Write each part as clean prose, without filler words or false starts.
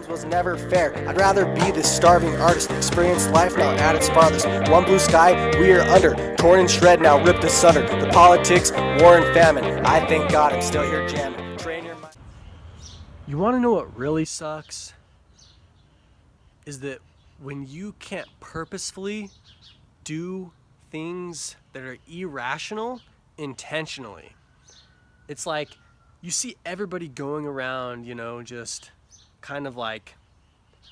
Things was never fair. I'd rather be this starving artist, experience life now at its farthest. One blue sky, we are under, torn and shred now, ripped asunder. The politics, war and famine. I thank God I'm still here jamming. Train your mind. You want to know what really sucks? Is that when you can't purposefully do things that are irrational intentionally. It's like you see everybody going around, just kind of like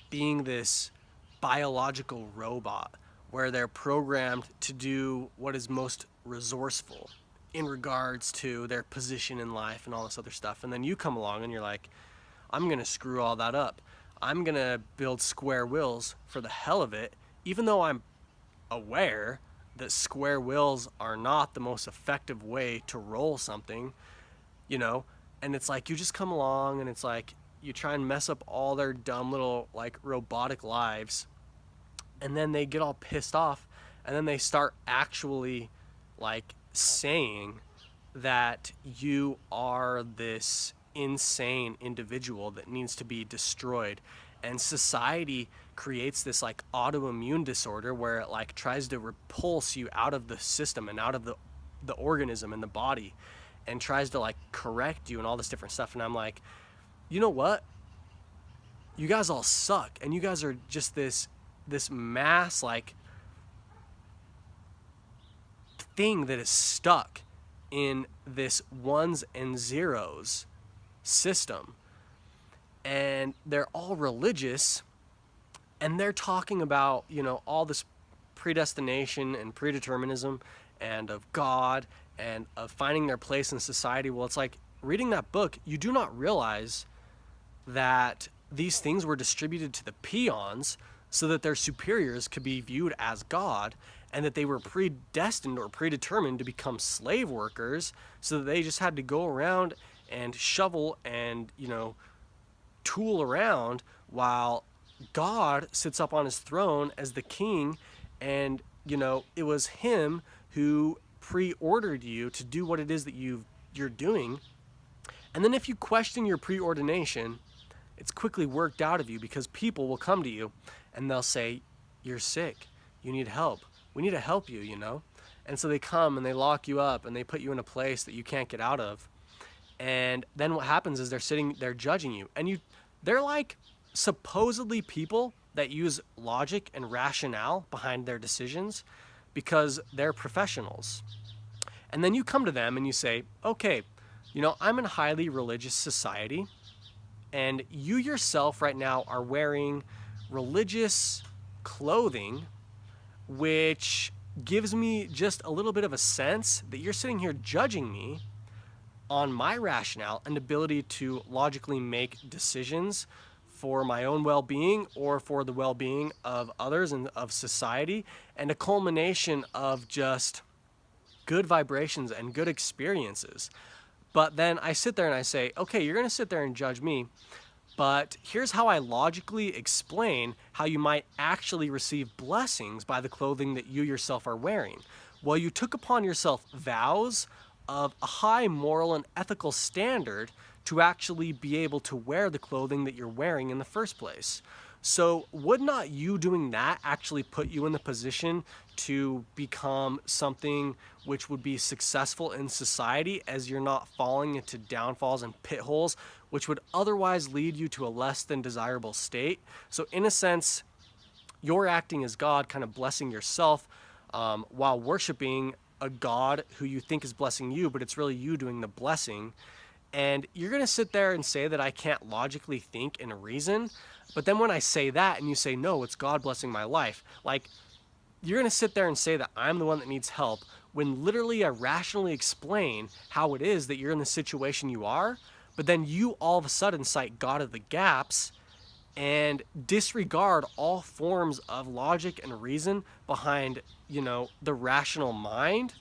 being this biological robot where they're programmed to do what is most resourceful in regards to their position in life and all this other stuff. And then you come along and you're like, I'm going to screw all that up. I'm going to build square wheels for the hell of it, even though I'm aware that square wheels are not the most effective way to roll something, and it's like you just come along and it's like you try and mess up all their dumb little like robotic lives, and then they get all pissed off, and then they start actually like saying that you are this insane individual that needs to be destroyed. And society creates this like autoimmune disorder where it like tries to repulse you out of the system and out of the organism and the body, and tries to like correct you and all this different stuff. And I'm like, you know what? You guys all suck, and you guys are just this mass like thing that is stuck in this ones and zeros system. And they're all religious, and they're talking about, all this predestination and predeterminism and of God and of finding their place in society. Well, it's like reading that book, you do not realize that these things were distributed to the peons so that their superiors could be viewed as God, and that they were predestined or predetermined to become slave workers, so that they just had to go around and shovel and, tool around while God sits up on his throne as the king. And it was him who pre-ordered you to do what it is that you're doing. And then if you question your preordination, it's quickly worked out of you, because people will come to you and they'll say, you're sick, you need help, we need to help you, And so they come and they lock you up and they put you in a place that you can't get out of. And then what happens is they're judging you, and they're like supposedly people that use logic and rationale behind their decisions because they're professionals. And then you come to them and you say, okay, I'm in a highly religious society, and you yourself right now are wearing religious clothing, which gives me just a little bit of a sense that you're sitting here judging me on my rationale and ability to logically make decisions for my own well-being or for the well-being of others and of society, and a culmination of just good vibrations and good experiences. But then I sit there and I say, okay, you're going to sit there and judge me, but here's how I logically explain how you might actually receive blessings by the clothing that you yourself are wearing. Well, you took upon yourself vows of a high moral and ethical standard to actually be able to wear the clothing that you're wearing in the first place. So would not you doing that actually put you in the position to become something which would be successful in society, as you're not falling into downfalls and pit holes which would otherwise lead you to a less than desirable state? So in a sense, you're acting as God, kind of blessing yourself while worshiping a God who you think is blessing you, but it's really you doing the blessing. And you're going to sit there and say that I can't logically think and reason. But then when I say that and you say, no, it's God blessing my life, like you're going to sit there and say that I'm the one that needs help, when literally I rationally explain how it is that you're in the situation you are. But then you all of a sudden cite God of the gaps and disregard all forms of logic and reason behind, the rational mind,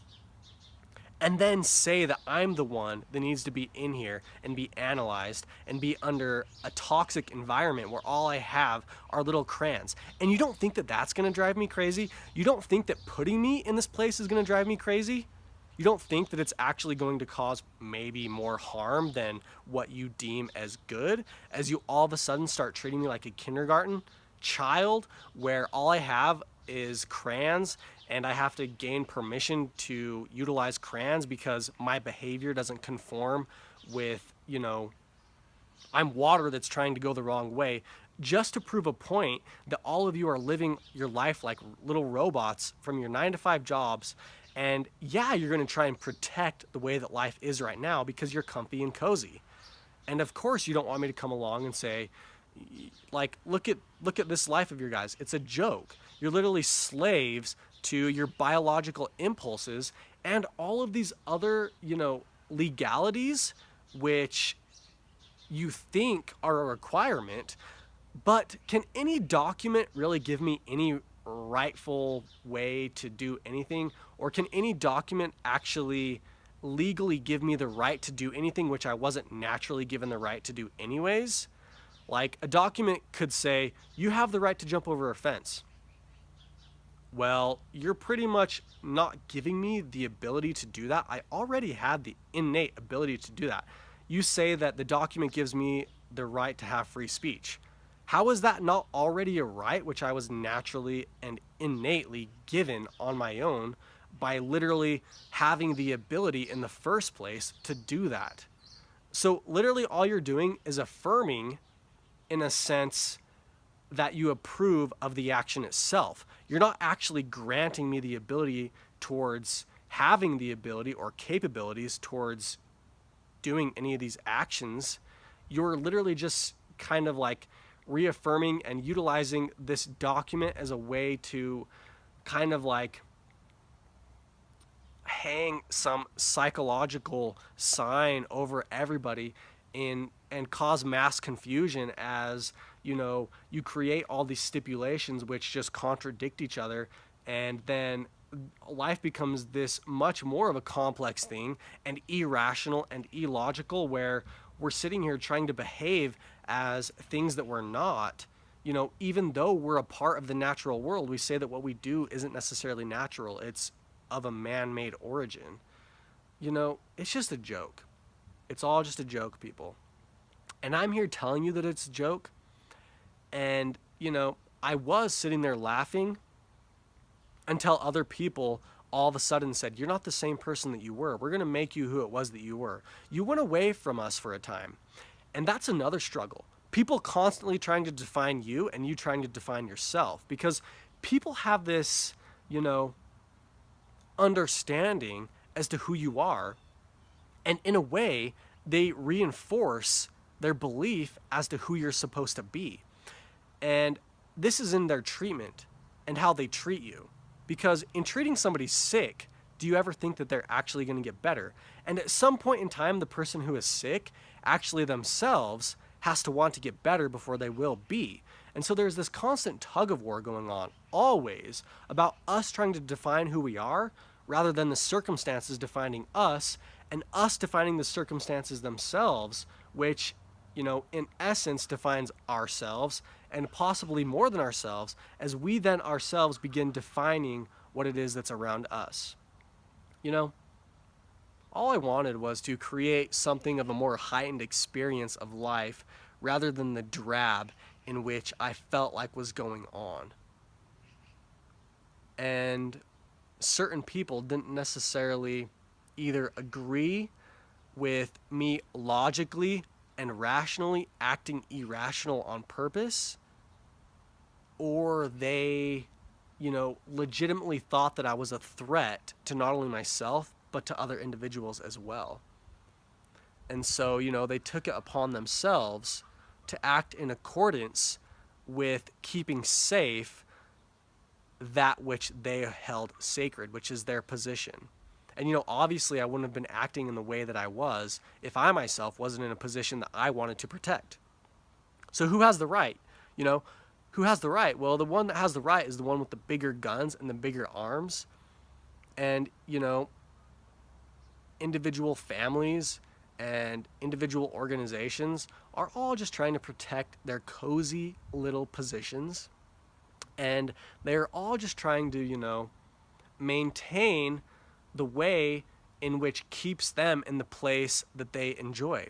and then say that I'm the one that needs to be in here and be analyzed and be under a toxic environment where all I have are little crayons. And you don't think that that's going to drive me crazy? You don't think that putting me in this place is going to drive me crazy? You don't think that it's actually going to cause maybe more harm than what you deem as good, as you all of a sudden start treating me like a kindergarten child where all I have is crayons and I have to gain permission to utilize crayons because my behavior doesn't conform with, I'm water that's trying to go the wrong way, just to prove a point that all of you are living your life like little robots from your 9 to 5 jobs. And yeah, you're going to try and protect the way that life is right now because you're comfy and cozy. And of course, you don't want me to come along and say, like, look at this life of your guys. It's a joke. You're literally slaves to your biological impulses and all of these other, legalities, which you think are a requirement. But can any document really give me any rightful way to do anything? Or can any document actually legally give me the right to do anything which I wasn't naturally given the right to do anyways? Like, a document could say, you have the right to jump over a fence. Well, you're pretty much not giving me the ability to do that. I already had the innate ability to do that. You say that the document gives me the right to have free speech. How is that not already a right which I was naturally and innately given on my own by literally having the ability in the first place to do that? So literally all you're doing is affirming, in a sense, that you approve of the action itself. You're not actually granting me the ability towards having the ability or capabilities towards doing any of these actions. You're literally just kind of like reaffirming and utilizing this document as a way to kind of like hang some psychological sign over everybody and cause mass confusion as you create all these stipulations which just contradict each other, and then life becomes this much more of a complex thing and irrational and illogical, where we're sitting here trying to behave as things that we're not. Even though we're a part of the natural world, we say that what we do isn't necessarily natural. It's of a man-made origin. It's just a joke. It's all just a joke, people. And I'm here telling you that it's a joke. And, I was sitting there laughing until other people all of a sudden said, you're not the same person that you were. We're going to make you who it was that you were. You went away from us for a time. And that's another struggle. People constantly trying to define you and you trying to define yourself, because people have this, understanding as to who you are. And in a way, they reinforce their belief as to who you're supposed to be. And this is in their treatment and how they treat you. Because in treating somebody sick, do you ever think that they're actually going to get better? And at some point in time, the person who is sick actually themselves has to want to get better before they will be. And so there's this constant tug-of-war going on, always, about us trying to define who we are rather than the circumstances defining us, and us defining the circumstances themselves, which, in essence defines ourselves, and possibly more than ourselves, as we then ourselves begin defining what it is that's around us. All I wanted was to create something of a more heightened experience of life rather than the drab in which I felt like was going on. And certain people didn't necessarily either agree with me logically and rationally acting irrational on purpose, or they, legitimately thought that I was a threat to not only myself, but to other individuals as well. And so, they took it upon themselves to act in accordance with keeping safe that which they held sacred, which is their position. And, obviously I wouldn't have been acting in the way that I was if I myself wasn't in a position that I wanted to protect. So who has the right? Who has the right? Well, the one that has the right is the one with the bigger guns and the bigger arms. And, individual families and individual organizations are all just trying to protect their cozy little positions. And they're all just trying to, maintain the way in which keeps them in the place that they enjoy.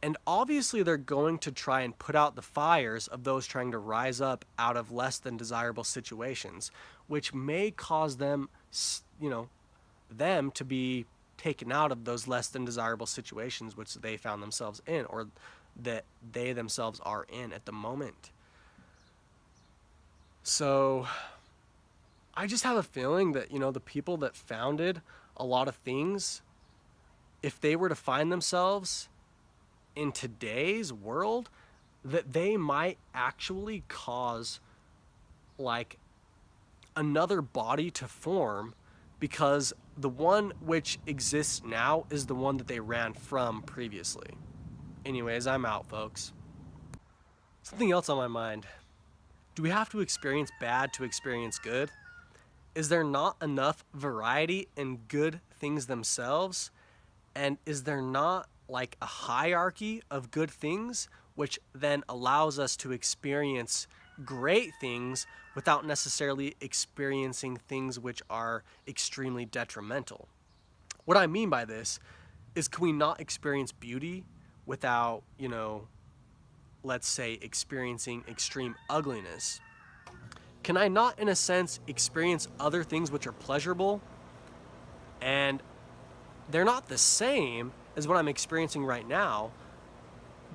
And obviously they're going to try and put out the fires of those trying to rise up out of less than desirable situations, which may cause them, them to be taken out of those less than desirable situations which they found themselves in, or that they themselves are in at the moment. So I just have a feeling that, the people that founded a lot of things, if they were to find themselves in today's world, that they might actually cause like another body to form, because the one which exists now is the one that they ran from previously. Anyways, I'm out, folks. Something else on my mind. Do we have to experience bad to experience good? Is there not enough variety in good things themselves? And is there not like a hierarchy of good things, which then allows us to experience great things without necessarily experiencing things which are extremely detrimental? What I mean by this is, can we not experience beauty without, let's say, experiencing extreme ugliness? Can I not, in a sense, experience other things which are pleasurable, and they're not the same as what I'm experiencing right now,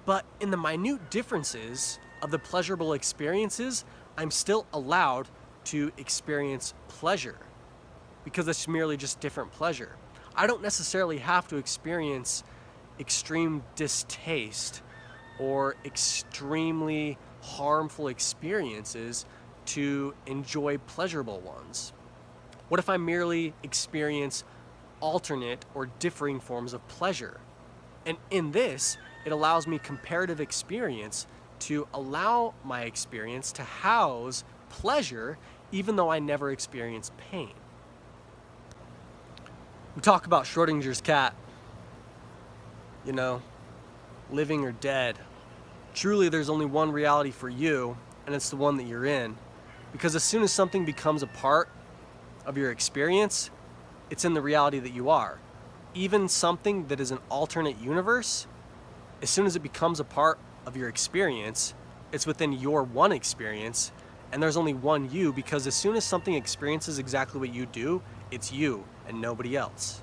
but in the minute differences of the pleasurable experiences, I'm still allowed to experience pleasure, because it's merely just different pleasure. I don't necessarily have to experience extreme distaste or extremely harmful experiences to enjoy pleasurable ones. What if I merely experience alternate or differing forms of pleasure? And in this, it allows me comparative experience to allow my experience to house pleasure, even though I never experience pain. We talk about Schrodinger's cat, living or dead. Truly, there's only one reality for you, and it's the one that you're in. Because as soon as something becomes a part of your experience, it's in the reality that you are. Even something that is an alternate universe, as soon as it becomes a part of your experience, it's within your one experience, and there's only one you, because as soon as something experiences exactly what you do, it's you and nobody else.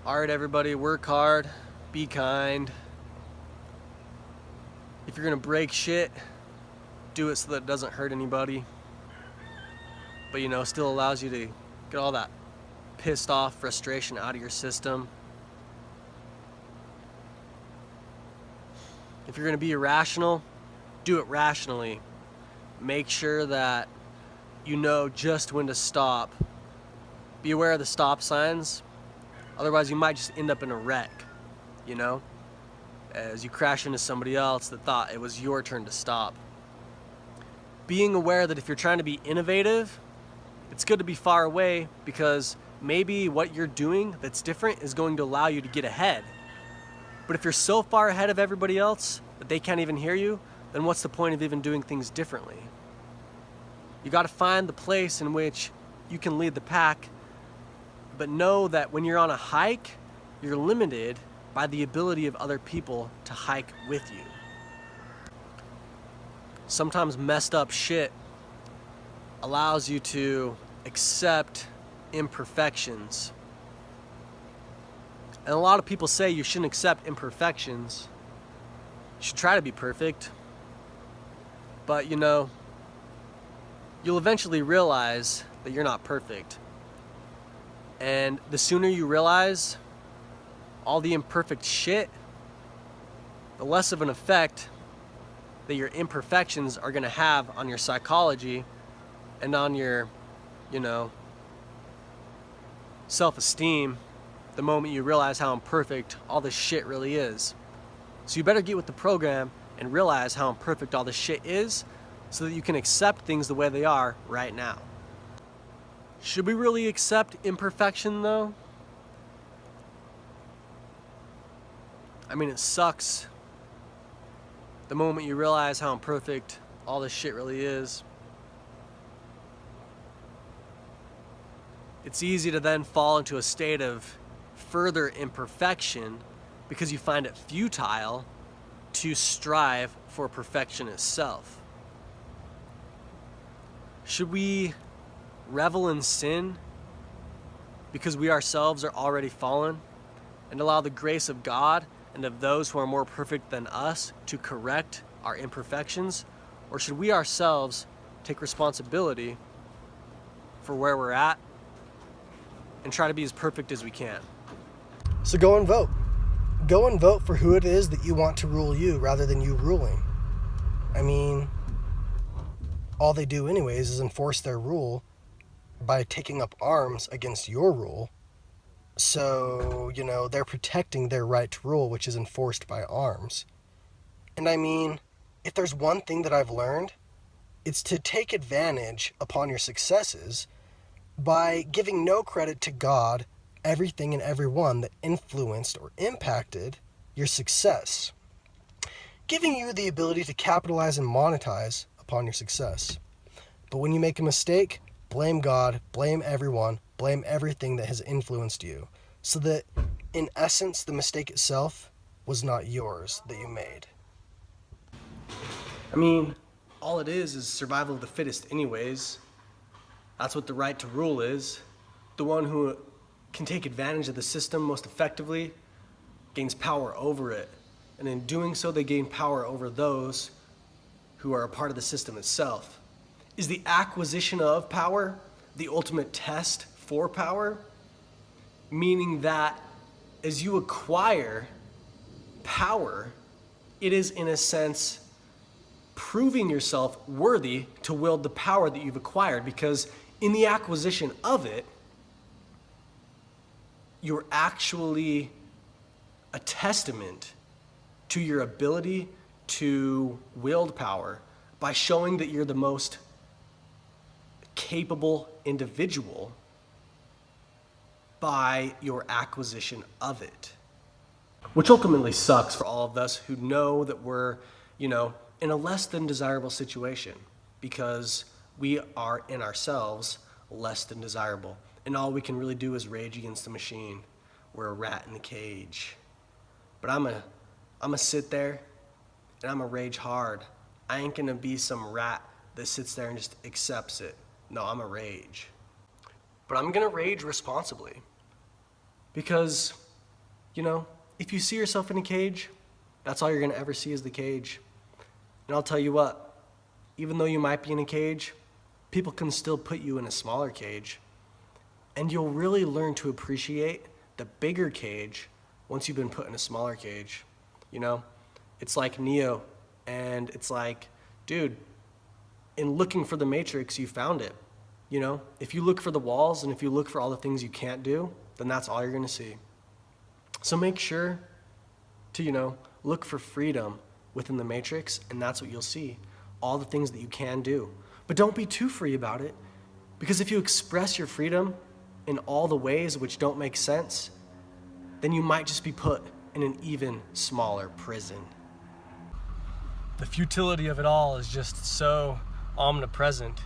All right, everybody, work hard, be kind. If you're gonna break shit, do it so that it doesn't hurt anybody, but still allows you to get all that pissed off frustration out of your system. If you're going to be irrational, do it rationally. Make sure that you know just when to stop. Be aware of the stop signs, otherwise you might just end up in a wreck, as you crash into somebody else that thought it was your turn to stop. Being aware that if you're trying to be innovative, it's good to be far away, because maybe what you're doing that's different is going to allow you to get ahead. But if you're so far ahead of everybody else that they can't even hear you, then what's the point of even doing things differently? You got to find the place in which you can lead the pack, but know that when you're on a hike, you're limited by the ability of other people to hike with you. Sometimes messed up shit allows you to accept imperfections. And a lot of people say you shouldn't accept imperfections. You should try to be perfect. But you'll eventually realize that you're not perfect. And the sooner you realize all the imperfect shit, the less of an effect that your imperfections are going to have on your psychology and on your, self-esteem the moment you realize how imperfect all this shit really is. So you better get with the program and realize how imperfect all this shit is, so that you can accept things the way they are right now. Should we really accept imperfection, though? I mean, it sucks the moment you realize how imperfect all this shit really is. it's easy to then fall into a state of further imperfection because you find it futile to strive for perfection itself. Should we revel in sin because we ourselves are already fallen, and allow the grace of God and of those who are more perfect than us to correct our imperfections? Or should we ourselves take responsibility for where we're at and try to be as perfect as we can? So go and vote. Go and vote for who it is that you want to rule you rather than you ruling. I mean, all they do anyways is enforce their rule by taking up arms against your rule. So, they're protecting their right to rule, which is enforced by arms. And I mean, if there's one thing that I've learned, it's to take advantage upon your successes by giving no credit to God, everything and everyone that influenced or impacted your success, giving you the ability to capitalize and monetize upon your success. But when you make a mistake, blame God, blame everyone, blame everything that has influenced you, so that in essence the mistake itself was not yours that you made. I mean, all it is survival of the fittest anyways. That's what the right to rule is. The one who can take advantage of the system most effectively gains power over it. And in doing so, they gain power over those who are a part of the system itself. Is the acquisition of power the ultimate test for power? Meaning that as you acquire power, it is in a sense proving yourself worthy to wield the power that you've acquired, because in the acquisition of it, you're actually a testament to your ability to wield power by showing that you're the most capable individual by your acquisition of it. Which ultimately sucks for all of us who know that we're, in a less than desirable situation, because we are in ourselves less than desirable. And all we can really do is rage against the machine. We're a rat in the cage. But I'm gonna sit there and I'm gonna rage hard. I ain't gonna be some rat that sits there and just accepts it. No, I'm a rage. But I'm gonna rage responsibly. Because, if you see yourself in a cage, that's all you're gonna ever see is the cage. And I'll tell you what, even though you might be in a cage, people can still put you in a smaller cage. And you'll really learn to appreciate the bigger cage once you've been put in a smaller cage. It's like Neo, and it's like, dude, in looking for the Matrix, you found it. If you look for the walls and if you look for all the things you can't do, then that's all you're gonna see. So make sure to, look for freedom within the Matrix, and that's what you'll see. All the things that you can do. But don't be too free about it, because if you express your freedom in all the ways which don't make sense, then you might just be put in an even smaller prison. The futility of it all is just so omnipresent.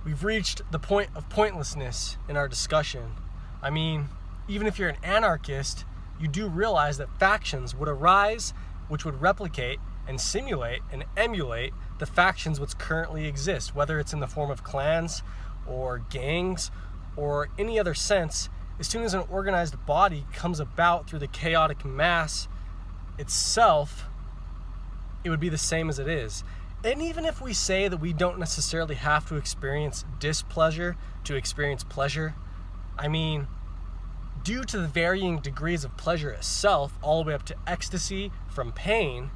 We've reached the point of pointlessness in our discussion. I mean, even if you're an anarchist, you do realize that factions would arise which would replicate and simulate and emulate the factions which currently exist, whether it's in the form of clans or gangs or any other sense. As soon as an organized body comes about through the chaotic mass itself, it would be the same as it is. And even if we say that we don't necessarily have to experience displeasure to experience pleasure, I mean, due to the varying degrees of pleasure itself, all the way up to ecstasy from pain,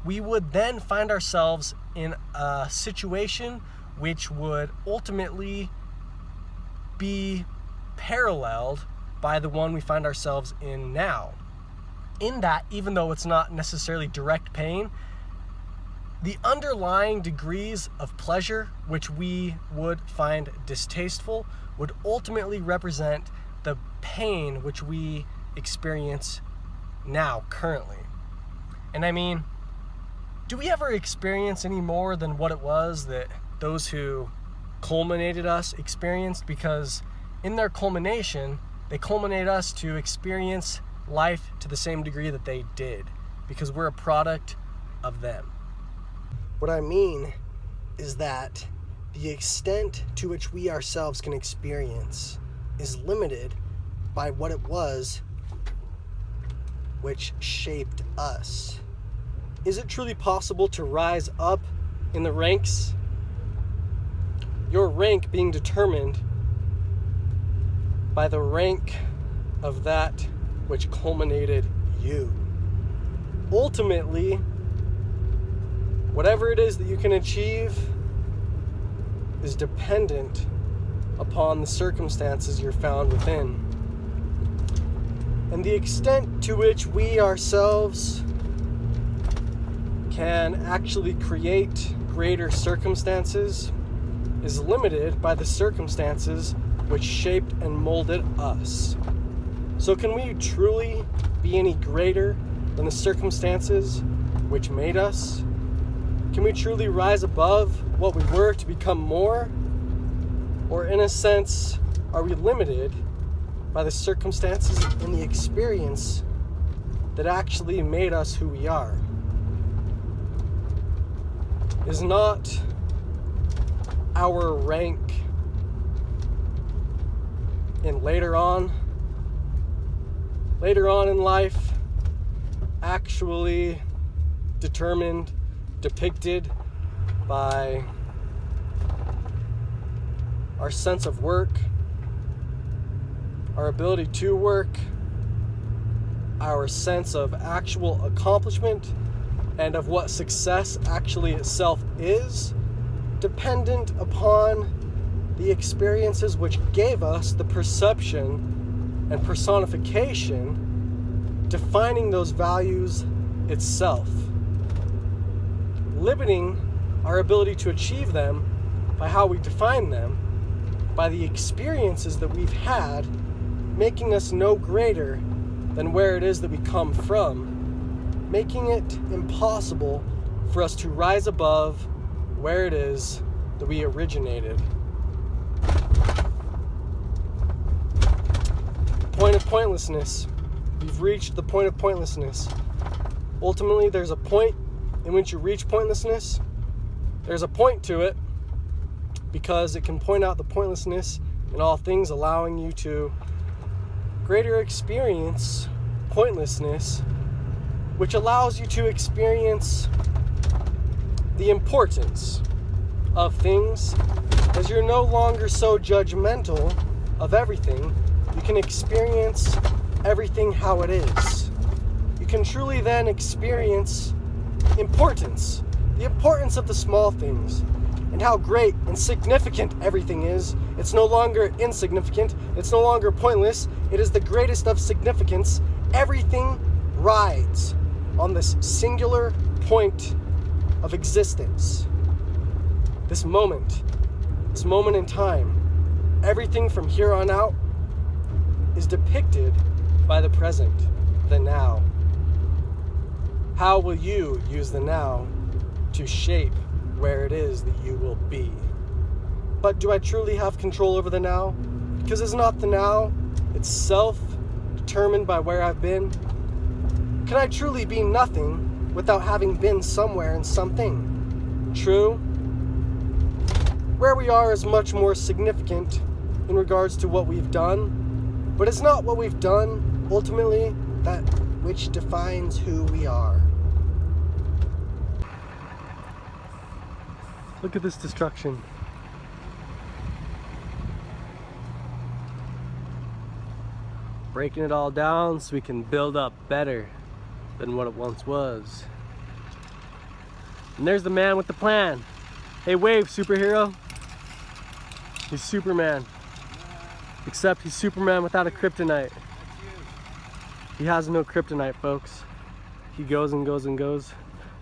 we would then find ourselves in a situation which would ultimately be paralleled by the one we find ourselves in now. In that, even though it's not necessarily direct pain, the underlying degrees of pleasure which we would find distasteful would ultimately represent the pain which we experience now, currently. And I mean, do we ever experience any more than what it was that those who culminated us experienced, because in their culmination, they culminate us to experience life to the same degree that they did, because we're a product of them. What I mean is that the extent to which we ourselves can experience is limited by what it was which shaped us. Is it truly possible to rise up in the ranks? Your rank being determined by the rank of that which culminated you. Ultimately, whatever it is that you can achieve is dependent upon the circumstances you're found within. And the extent to which we ourselves can actually create greater circumstances is limited by the circumstances which shaped and molded us. So can we truly be any greater than the circumstances which made us? Can we truly rise above what we were to become more? Or in a sense, are we limited by the circumstances and the experience that actually made us who we are? Is not our rank in later on in life actually determined, depicted by our sense of work, our ability to work, our sense of actual accomplishment, and of what success actually itself is, dependent upon the experiences which gave us the perception and personification defining those values itself, limiting our ability to achieve them by how we define them, by the experiences that we've had, making us no greater than where it is that we come from, making it impossible for us to rise above where it is that we originated. Point of pointlessness. We've reached the point of pointlessness. Ultimately, there's a point in which you reach pointlessness. There's a point to it because it can point out the pointlessness in all things, allowing you to greater experience pointlessness, which allows you to experience the importance of things, as you're no longer so judgmental of everything. You can experience everything how it is. You can truly then experience importance, the importance of the small things, and how great and significant everything is. It's no longer insignificant. It's no longer pointless. It is the greatest of significance. Everything rides on this singular point of existence. This moment in time, everything from here on out is depicted by the present, the now. How will you use the now to shape where it is that you will be? But do I truly have control over the now? Because it's not the now itself determined by where I've been. Can I truly be nothing without having been somewhere in something? True. Where we are is much more significant in regards to what we've done, but it's not what we've done ultimately that which defines who we are. Look at this destruction. Breaking it all down so we can build up better than what it once was. And there's the man with the plan. Hey, wave, superhero. He's Superman. Except he's Superman without a kryptonite. He has no kryptonite, folks. He goes and goes and goes.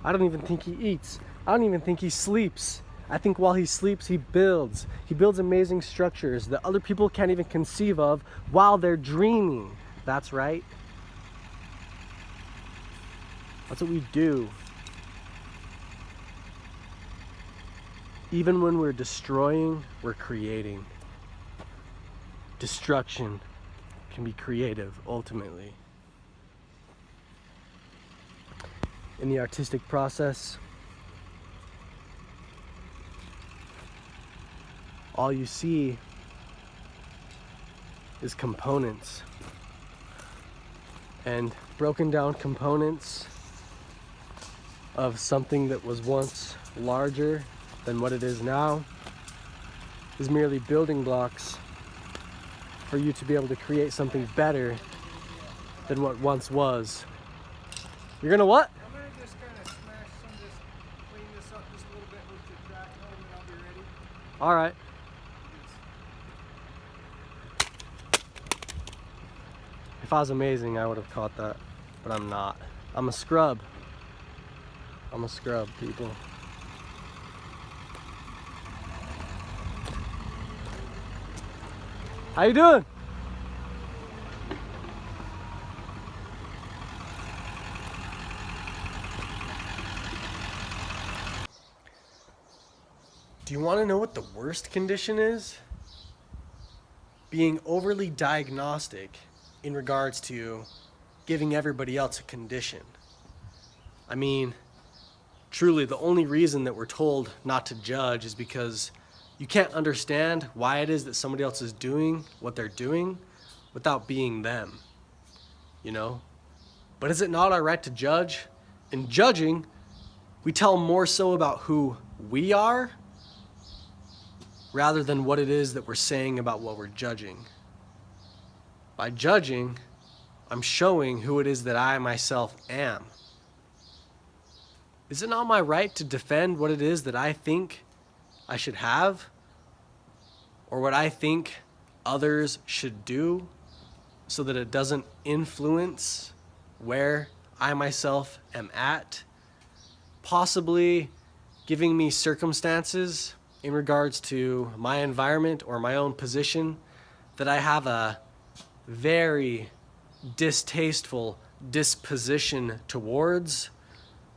I don't even think he eats. I don't even think he sleeps. I think while he sleeps, he builds. He builds amazing structures that other people can't even conceive of while they're dreaming. That's right. That's what we do. Even when we're destroying, we're creating. Destruction can be creative, ultimately. In the artistic process, all you see is components. And broken down components of something that was once larger than what it is now is merely building blocks for you to be able to create something better than what once was. You're gonna what? I'm gonna just kind of smash some of this, clean this up just a little bit with the track home and I'll be ready. All right. If I was amazing, I would have caught that, but I'm not. I'm a scrub. I'm a scrub, people. How you doing? Do you want to know what the worst condition is? Being overly diagnostic in regards to giving everybody else a condition. I mean, truly, the only reason that we're told not to judge is because you can't understand why it is that somebody else is doing what they're doing without being them, you know? But is it not our right to judge? In judging, we tell more so about who we are rather than what it is that we're saying about what we're judging. By judging, I'm showing who it is that I myself am. Is it not my right to defend what it is that I think I should have, or what I think others should do, so that it doesn't influence where I myself am at, possibly giving me circumstances in regards to my environment or my own position that I have a very distasteful disposition towards?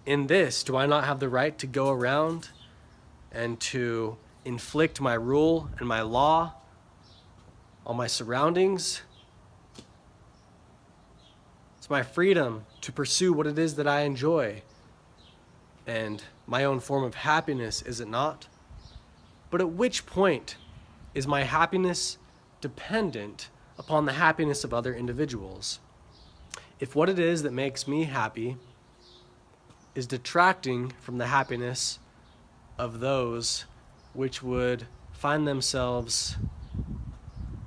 In this, do I not have the right to go around and to inflict my rule and my law on my surroundings? It's my freedom to pursue what it is that I enjoy and my own form of happiness, is it not? But at which point is my happiness dependent upon the happiness of other individuals? If what it is that makes me happy is detracting from the happiness of those which would find themselves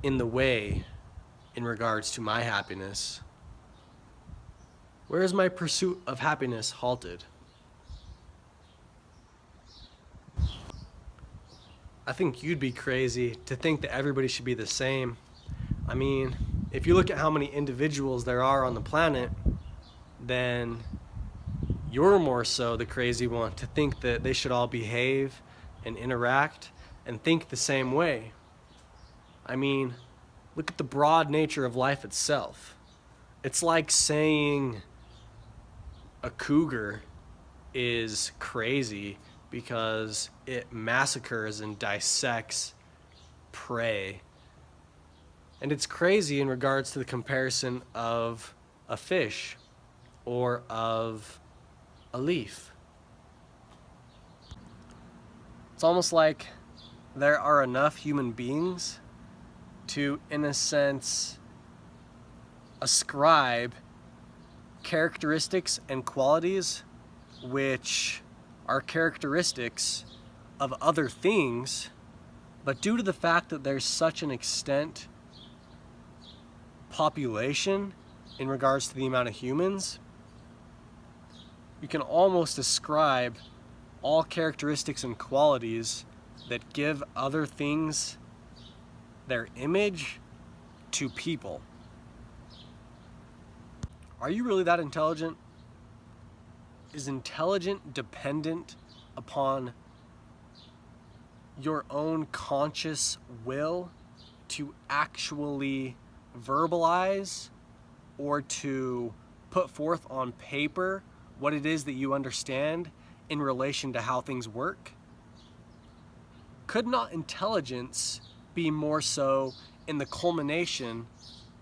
in the way in regards to my happiness, where is my pursuit of happiness halted? I think you'd be crazy to think that everybody should be the same. I mean, if you look at how many individuals there are on the planet, then you're more so the crazy one to think that they should all behave and interact and think the same way. I mean, look at the broad nature of life itself. It's like saying a cougar is crazy because it massacres and dissects prey. And it's crazy in regards to the comparison of a fish or of a leaf. It's almost like there are enough human beings to, in a sense, ascribe characteristics and qualities which are characteristics of other things, but due to the fact that there's such an extent population in regards to the amount of humans, you can almost ascribe all characteristics and qualities that give other things their image to people. Are you really that intelligent? Is intelligent dependent upon your own conscious will to actually verbalize or to put forth on paper what it is that you understand in relation to how things work? could not intelligence be more so in the culmination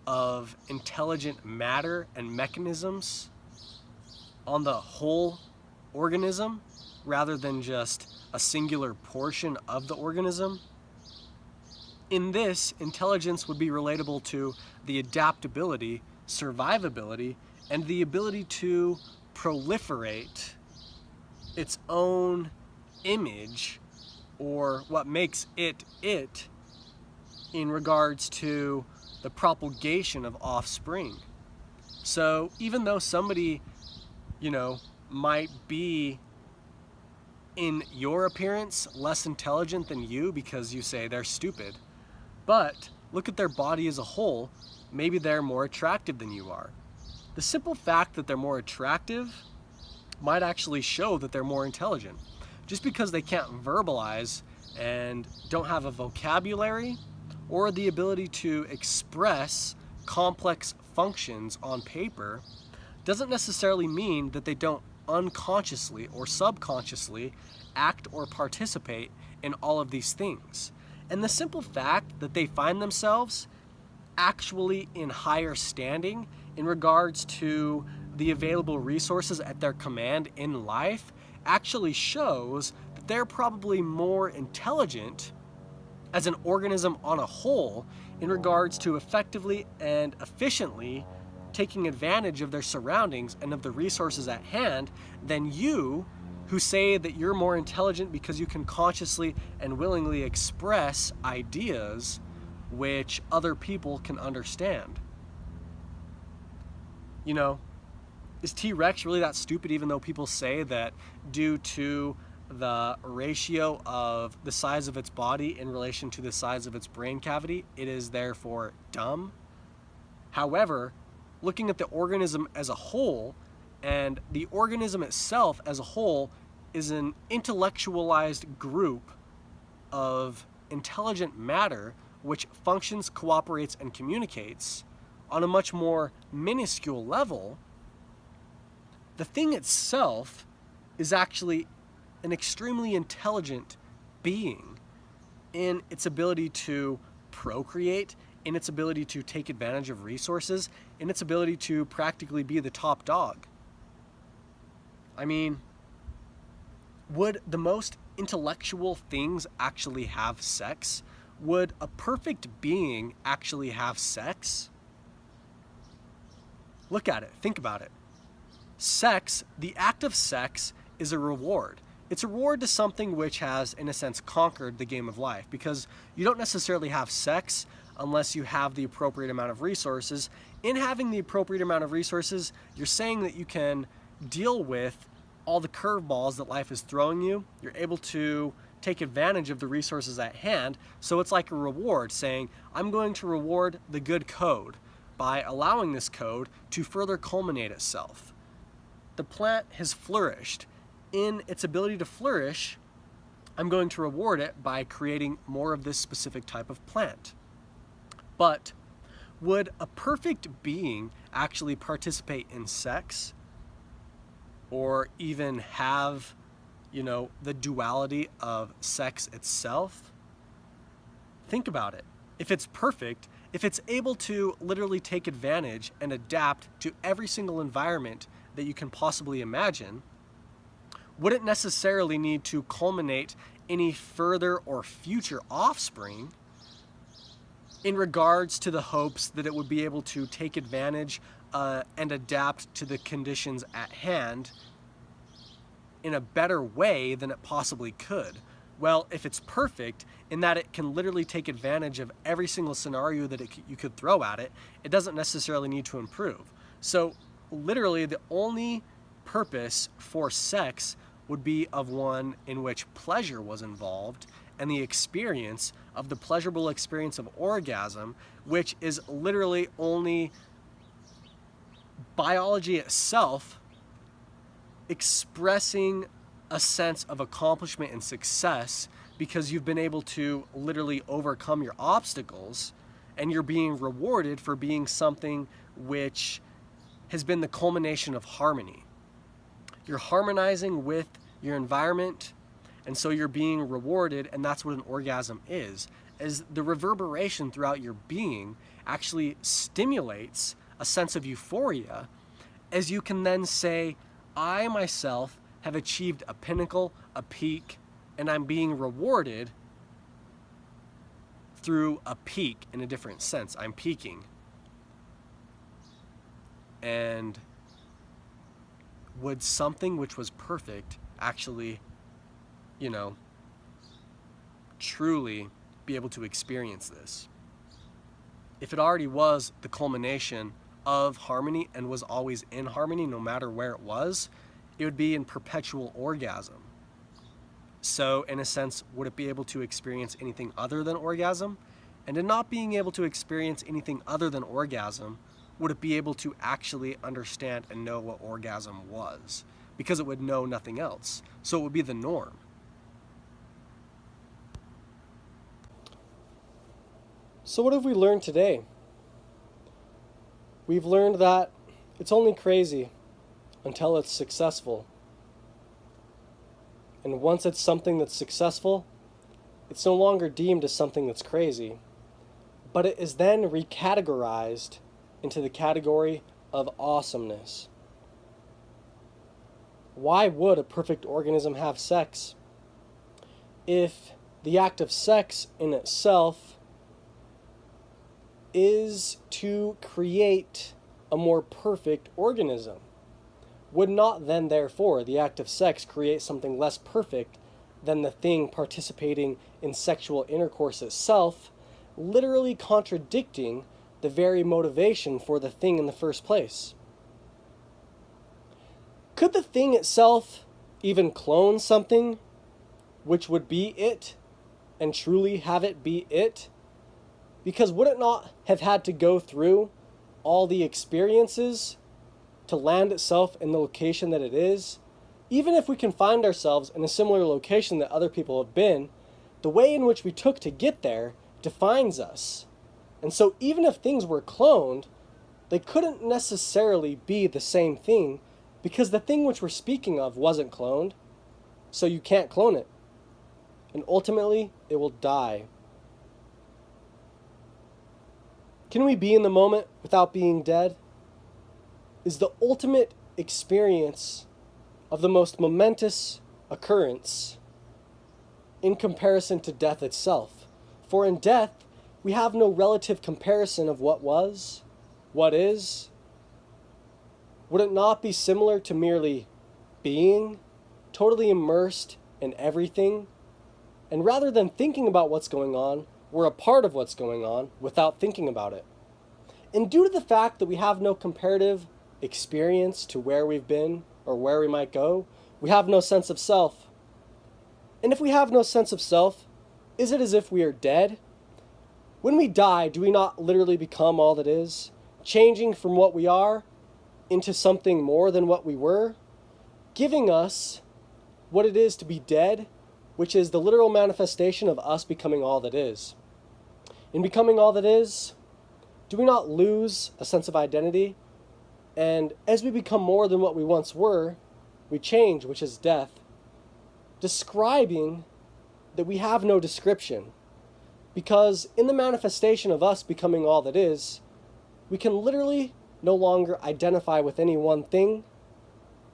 of intelligent matter and mechanisms on the whole organism rather than just a singular portion of the organism? In this, intelligence would be relatable to the adaptability, survivability, and the ability to proliferate its own image, or what makes it in regards to the propagation of offspring. So even though somebody, might be, in your appearance, less intelligent than you because you say they're stupid, but look at their body as a whole, maybe they're more attractive than you are. The simple fact that they're more attractive might actually show that they're more intelligent. Just because they can't verbalize and don't have a vocabulary or the ability to express complex functions on paper doesn't necessarily mean that they don't unconsciously or subconsciously act or participate in all of these things. And the simple fact that they find themselves actually in higher standing in regards to the available resources at their command in life actually shows that they're probably more intelligent as an organism on a whole in regards to effectively and efficiently taking advantage of their surroundings and of the resources at hand than you, who say that you're more intelligent because you can consciously and willingly express ideas which other people can understand. Is T-Rex really that stupid, even though people say that due to the ratio of the size of its body in relation to the size of its brain cavity, it is therefore dumb? However, looking at the organism as a whole, and the organism itself as a whole is an intellectualized group of intelligent matter which functions, cooperates, and communicates on a much more minuscule level, the thing itself is actually an extremely intelligent being in its ability to procreate, in its ability to take advantage of resources, in its ability to practically be the top dog. I mean, would the most intellectual things actually have sex? Would a perfect being actually have sex? Look at it, think about it. Sex, the act of sex, is a reward. It's a reward to something which has, in a sense, conquered the game of life, because you don't necessarily have sex unless you have the appropriate amount of resources. In having the appropriate amount of resources, you're saying that you can deal with all the curveballs that life is throwing you. You're able to take advantage of the resources at hand. So it's like a reward, saying, I'm going to reward the good code by allowing this code to further culminate itself. The plant has flourished. In its ability to flourish, I'm going to reward it by creating more of this specific type of plant. But would a perfect being actually participate in sex? Or even have, the duality of sex itself? Think about it. If it's perfect, if it's able to literally take advantage and adapt to every single environment that you can possibly imagine, wouldn't necessarily need to culminate any further or future offspring in regards to the hopes that it would be able to take advantage and adapt to the conditions at hand in a better way than it possibly could. Well, if it's perfect in that it can literally take advantage of every single scenario that you could throw at it, it doesn't necessarily need to improve. So literally the only purpose for sex would be of one in which pleasure was involved, and the experience of the pleasurable experience of orgasm, which is literally only biology itself expressing a sense of accomplishment and success because you've been able to literally overcome your obstacles, and you're being rewarded for being something which has been the culmination of harmony. You're harmonizing with your environment And so you're being rewarded, and that's what an orgasm is the reverberation throughout your being actually stimulates a sense of euphoria, as you can then say, I myself have achieved a pinnacle, a peak, and I'm being rewarded through a peak in a different sense. I'm peaking. And would something which was perfect actually, truly be able to experience this? If it already was the culmination of harmony and was always in harmony no matter where it was, it would be in perpetual orgasm. So in a sense, would it be able to experience anything other than orgasm? And in not being able to experience anything other than orgasm, would it be able to actually understand and know what orgasm was? Because it would know nothing else. So it would be the norm. So what have we learned today? We've learned that it's only crazy until it's successful. And once it's something that's successful, it's no longer deemed as something that's crazy, but it is then recategorized into the category of awesomeness. Why would a perfect organism have sex if the act of sex in itself is to create a more perfect organism? Would not then, therefore, the act of sex create something less perfect than the thing participating in sexual intercourse itself, literally contradicting the very motivation for the thing in the first place? Could the thing itself even clone something which would be it and truly have it be it? Because would it not have had to go through all the experiences to land itself in the location that it is? Even if we can find ourselves in a similar location that other people have been, the way in which we took to get there defines us. And so even if things were cloned, they couldn't necessarily be the same thing, because the thing which we're speaking of wasn't cloned, so you can't clone it. And ultimately, it will die. Can we be in the moment without being dead? Is the ultimate experience of the most momentous occurrence in comparison to death itself. For in death, we have no relative comparison of what was, what is. Would it not be similar to merely being, totally immersed in everything? And rather than thinking about what's going on, we're a part of what's going on without thinking about it. And due to the fact that we have no comparative experience to where we've been or where we might go, we have no sense of self. And if we have no sense of self, is it as if we are dead? When we die, do we not literally become all that is, changing from what we are into something more than what we were, giving us what it is to be dead, which is the literal manifestation of us becoming all that is? In becoming all that is, do we not lose a sense of identity? And as we become more than what we once were, we change, which is death, describing that we have no description. Because in the manifestation of us becoming all that is, we can literally no longer identify with any one thing,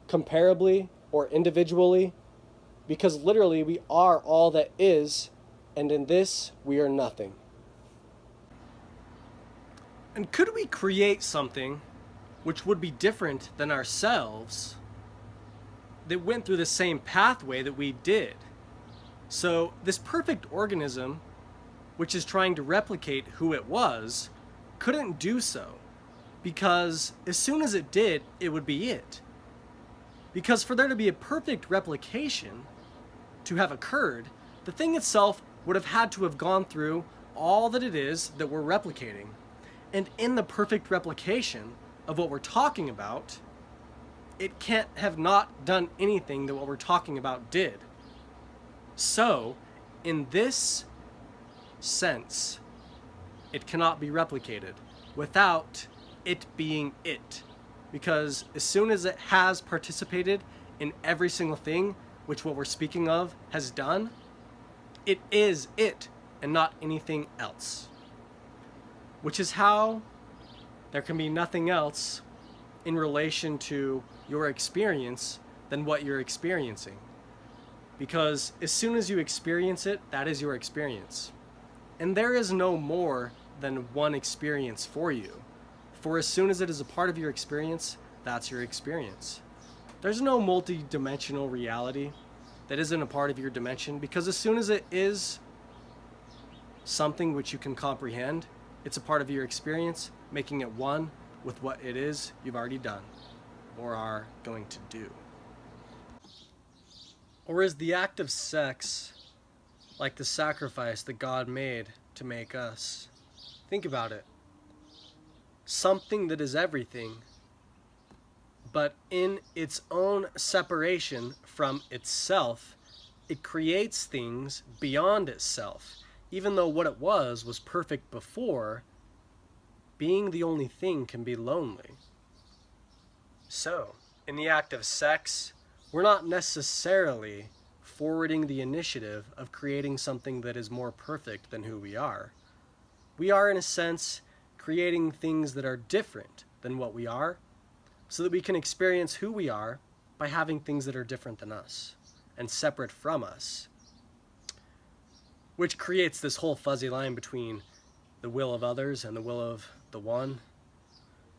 comparably or individually, because literally we are all that is, and in this we are nothing. And could we create something which would be different than ourselves that went through the same pathway that we did? So this perfect organism, which is trying to replicate who it was, couldn't do so, because as soon as it did, it would be it. Because for there to be a perfect replication to have occurred, the thing itself would have had to have gone through all that it is that we're replicating. And in the perfect replication of what we're talking about, it can't have not done anything that what we're talking about did. So, in this sense, it cannot be replicated without it being it. Because as soon as it has participated in every single thing which what we're speaking of has done, it is it and not anything else. Which is how there can be nothing else in relation to your experience than what you're experiencing. Because as soon as you experience it, that is your experience. And there is no more than one experience for you. For as soon as it is a part of your experience, that's your experience. There's no multi-dimensional reality that isn't a part of your dimension, because as soon as it is something which you can comprehend, it's a part of your experience, making it one with what it is you've already done or are going to do. Or is the act of sex like the sacrifice that God made to make us? Think about it. Something that is everything, but in its own separation from itself, it creates things beyond itself. Even though what it was perfect before, being the only thing can be lonely. So, in the act of sex, we're not necessarily forwarding the initiative of creating something that is more perfect than who we are. We are, in a sense, creating things that are different than what we are, so that we can experience who we are by having things that are different than us and separate from us. Which creates this whole fuzzy line between the will of others and the will of the one,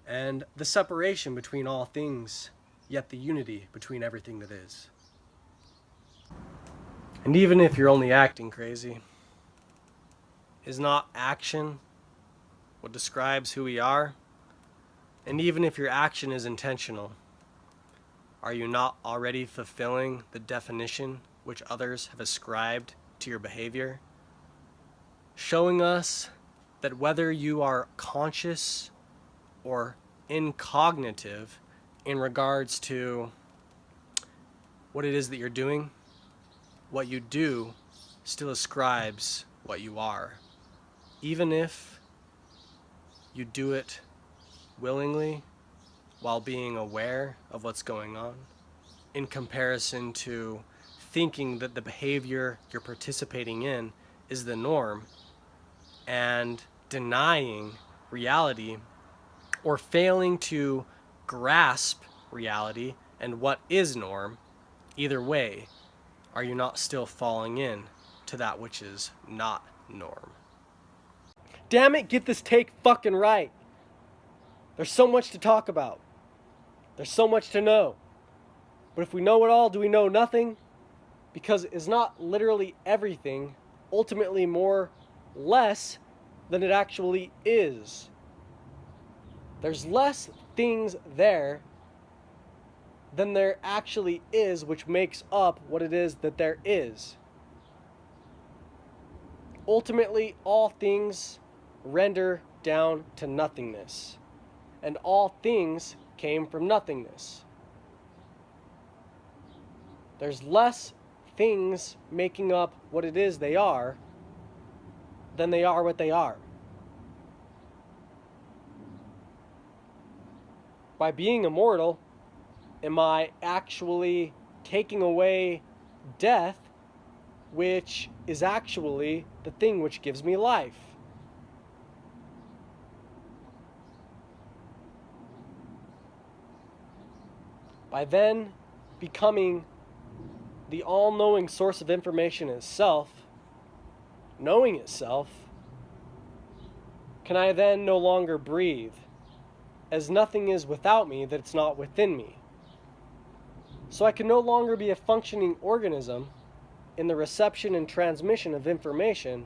and the separation between all things, yet the unity between everything that is. And even if you're only acting crazy, is not action what describes who we are? And even if your action is intentional, are you not already fulfilling the definition which others have ascribed to your behavior? Showing us that whether you are conscious or incognitive in regards to what it is that you're doing, what you do still ascribes what you are, even if you do it willingly while being aware of what's going on, in comparison to thinking that the behavior you're participating in is the norm and denying reality or failing to grasp reality and what is norm. Either way, are you not still falling in to that which is not norm? Damn it, get this take fucking right. There's so much to talk about. There's so much to know. But if we know it all, do we know nothing? Because it's not literally everything, ultimately more less than it actually is. There's less things there than there actually is, which makes up what it is that there is. Ultimately, all things render down to nothingness, and all things came from nothingness. There's less things making up what it is they are than they are what they are. By being immortal, am I actually taking away death, which is actually the thing which gives me life? By then becoming the all-knowing source of information itself, knowing itself, can I then no longer breathe, as nothing is without me that it's not within me? So I can no longer be a functioning organism in the reception and transmission of information,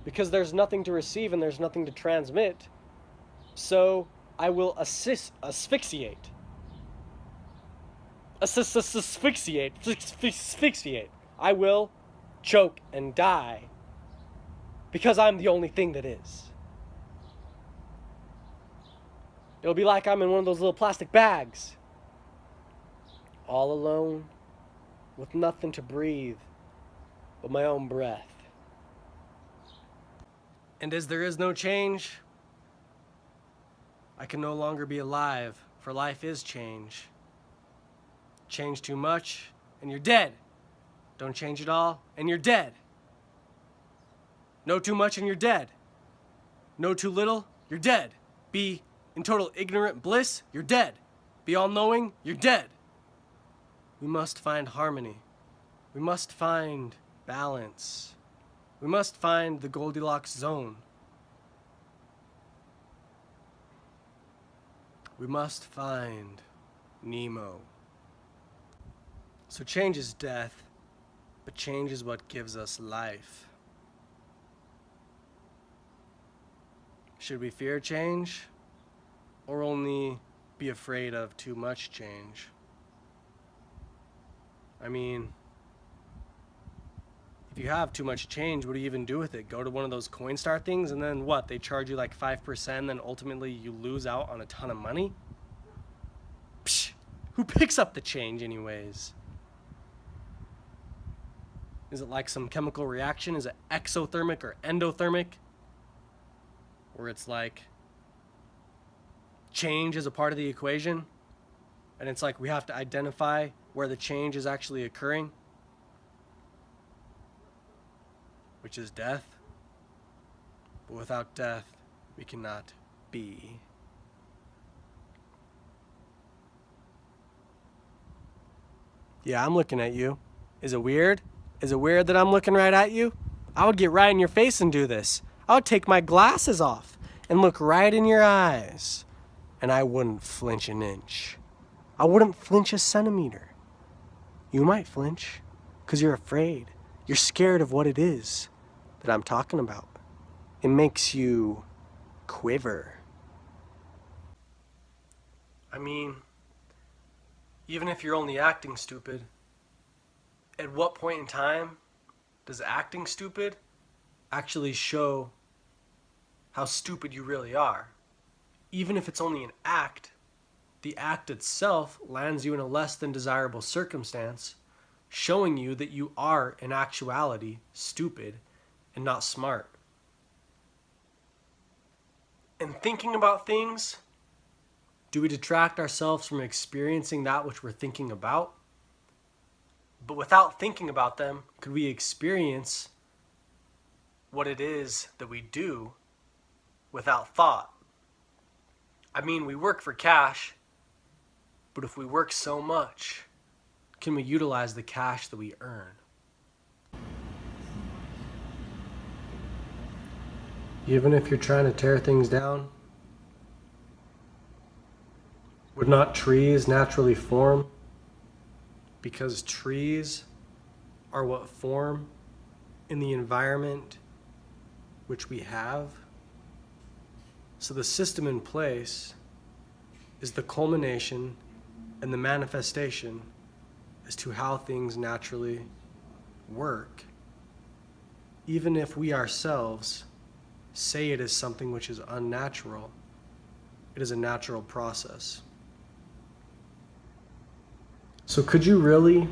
because there's nothing to receive and there's nothing to transmit. So I will asphyxiate. Asphyxiate. I will choke and die, because I'm the only thing that is. It'll be like I'm in one of those little plastic bags, all alone, with nothing to breathe but my own breath. And as there is no change, I can no longer be alive, for life is change. Change too much, and you're dead. Don't change at all, and you're dead. Know too much and you're dead. Know too little, you're dead. Be in total ignorant bliss, you're dead. Be all-knowing, you're dead. We must find harmony. We must find balance. We must find the Goldilocks zone. We must find Nemo. So change is death, but change is what gives us life. Should we fear change, or only be afraid of too much change? I mean, if you have too much change, what do you even do with it? Go to one of those Coinstar things and then what? They charge you like 5%, then ultimately you lose out on a ton of money? Psh, who picks up the change anyways? Is it like some chemical reaction? Is it exothermic or endothermic? Where it's like change is a part of the equation, and it's like we have to identify where the change is actually occurring, which is death. But without death, we cannot be. Yeah, I'm looking at you. Is it weird? Is it weird that I'm looking right at you? I would get right in your face and do this. I would take my glasses off and look right in your eyes, and I wouldn't flinch an inch. I wouldn't flinch a centimeter. You might flinch because you're afraid. You're scared of what it is that I'm talking about. It makes you quiver. I mean, even if you're only acting stupid, at what point in time does acting stupid actually show how stupid you really are? Even if it's only an act, the act itself lands you in a less than desirable circumstance, showing you that you are in actuality stupid and not smart. And thinking about things, do we detract ourselves from experiencing that which we're thinking about? But without thinking about them, could we experience what it is that we do without thought? I mean, we work for cash, but if we work so much, can we utilize the cash that we earn? Even if you're trying to tear things down, would not trees naturally form? Because trees are what form in the environment which we have. So the system in place is the culmination and the manifestation as to how things naturally work. Even if we ourselves say it is something which is unnatural, it is a natural process. So could you really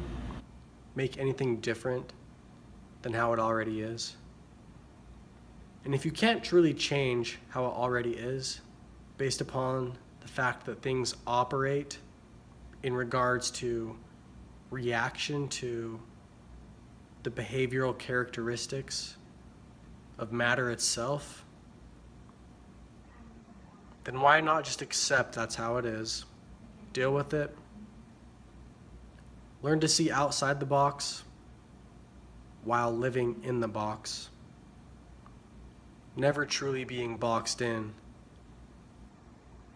make anything different than how it already is? And if you can't truly change how it already is, based upon the fact that things operate in regards to reaction to the behavioral characteristics of matter itself, then why not just accept that's how it is, deal with it, learn to see outside the box while living in the box, never truly being boxed in,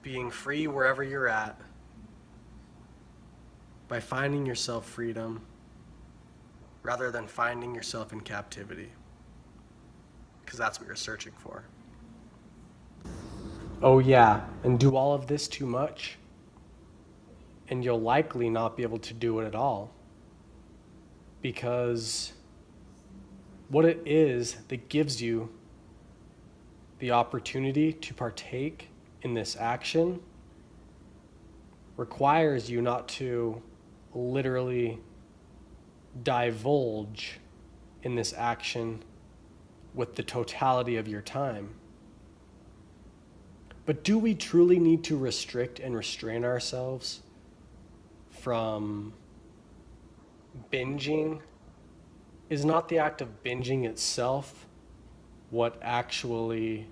being free wherever you're at, by finding yourself freedom rather than finding yourself in captivity, because that's what you're searching for. Oh yeah, and do all of this too much, and you'll likely not be able to do it at all, because what it is that gives you the opportunity to partake in this action requires you not to literally divulge in this action with the totality of your time. But do we truly need to restrict and restrain ourselves from binging is not the act of binging itself what actually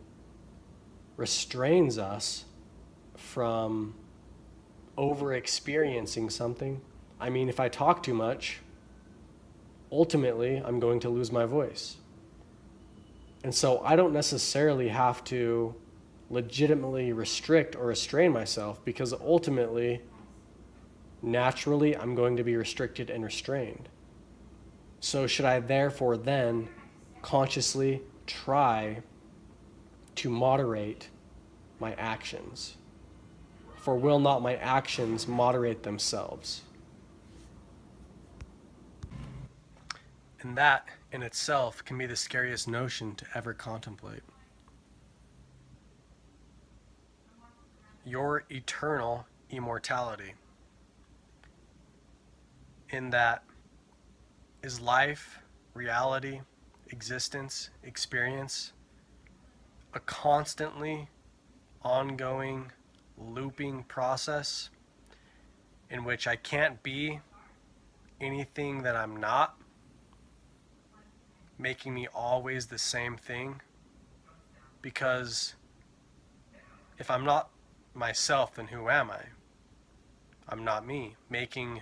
restrains us from over experiencing something. I mean, if I talk too much, ultimately I'm going to lose my voice. And so I don't necessarily have to legitimately restrict or restrain myself, because ultimately, naturally, I'm going to be restricted and restrained. So should I therefore then consciously try to moderate my actions? For will not my actions moderate themselves? And that in itself can be the scariest notion to ever contemplate. Your eternal immortality. In that, is life, reality, existence, experience a constantly ongoing, looping process in which I can't be anything that I'm not, making me always the same thing? Because if I'm not myself, then who am I? I'm not me, making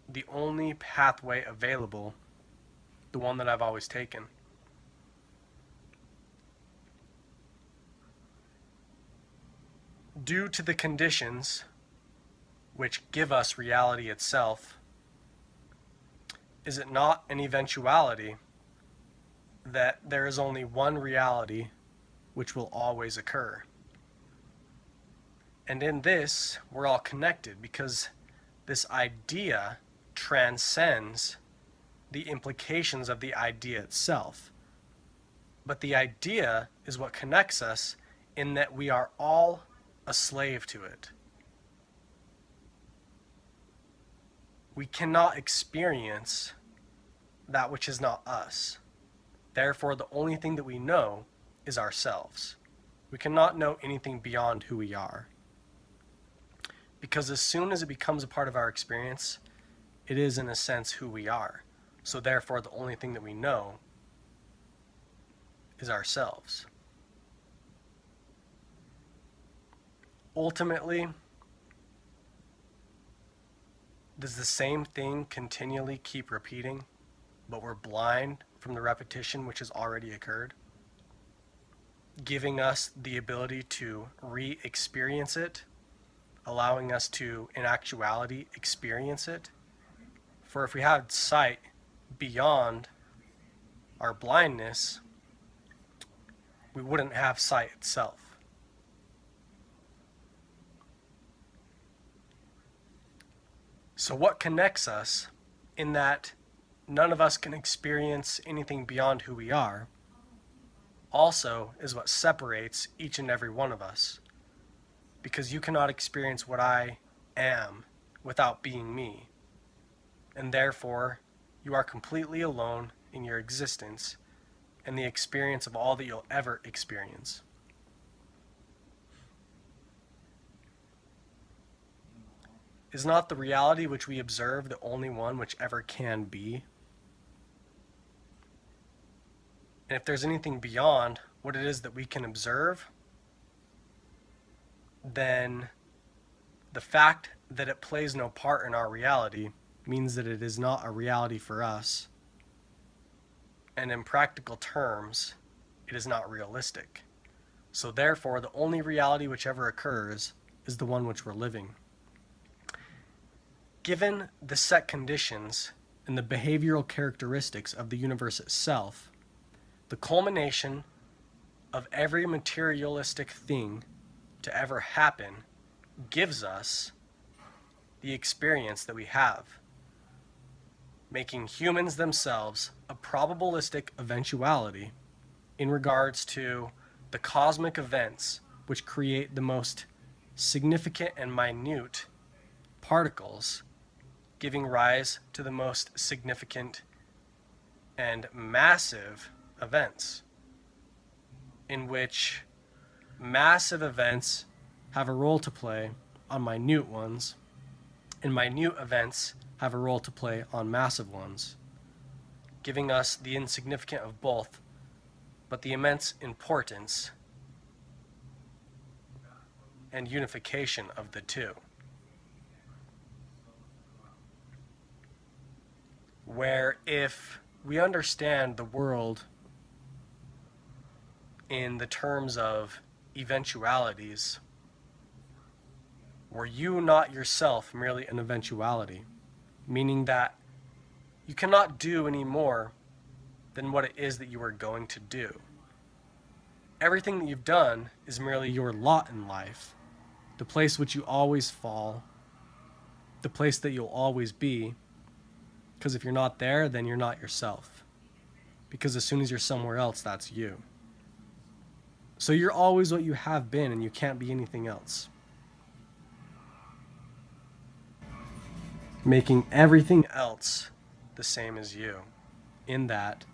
the only pathway available the one that I've always taken. Due to the conditions which give us reality itself, is it not an eventuality that there is only one reality which will always occur? And in this, we're all connected, because this idea transcends the implications of the idea itself. But the idea is what connects us, in that we are all a slave to it. We cannot experience that which is not us. Therefore, the only thing that we know is ourselves. We cannot know anything beyond who we are. Because as soon as it becomes a part of our experience, it is in a sense who we are. So therefore, the only thing that we know is ourselves. Ultimately, does the same thing continually keep repeating, but we're blind from the repetition which has already occurred, giving us the ability to re-experience it, allowing us to, in actuality, experience it? For if we had sight beyond our blindness, we wouldn't have sight itself. So what connects us, in that none of us can experience anything beyond who we are, also is what separates each and every one of us. Because you cannot experience what I am without being me. And therefore, you are completely alone in your existence and the experience of all that you'll ever experience. Is not the reality which we observe the only one which ever can be? And if there's anything beyond what it is that we can observe, then the fact that it plays no part in our reality means that it is not a reality for us. And in practical terms, it is not realistic. So therefore, the only reality which ever occurs is the one which we're living. Given the set conditions and the behavioral characteristics of the universe itself, the culmination of every materialistic thing to ever happen gives us the experience that we have, making humans themselves a probabilistic eventuality in regards to the cosmic events which create the most significant and minute particles, giving rise to the most significant and massive events, in which massive events have a role to play on minute ones, and minute events have a role to play on massive ones. giving us the insignificant of both, but the immense importance and unification of the two. Where if we understand the world in the terms of eventualities, were you not yourself merely an eventuality, meaning that you cannot do any more than what it is that you are going to do. Everything that you've done is merely your lot in life, the place which you always fall, the place that you'll always be, because if you're not there, then you're not yourself. Because as soon as you're somewhere else, that's you. So you're always what you have been, and you can't be anything else. Making everything else the same as you, in that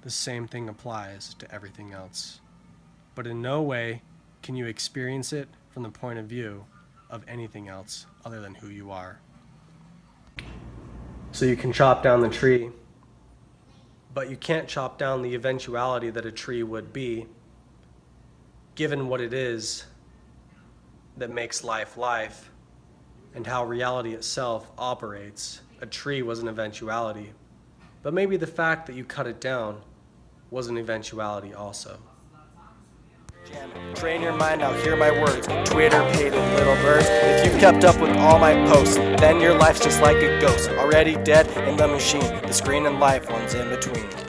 the same thing applies to everything else. But in no way can you experience it from the point of view of anything else other than who you are. So you can chop down the tree, but you can't chop down the eventuality that a tree would be, given what it is that makes life life, and how reality itself operates. A tree was an eventuality, but maybe the fact that you cut it down was an eventuality also. Train your mind, now hear my words. Twitter paid in little birds. If you've kept up with all my posts, then your life's just like a ghost, already dead in the machine. The screen and life one's in between.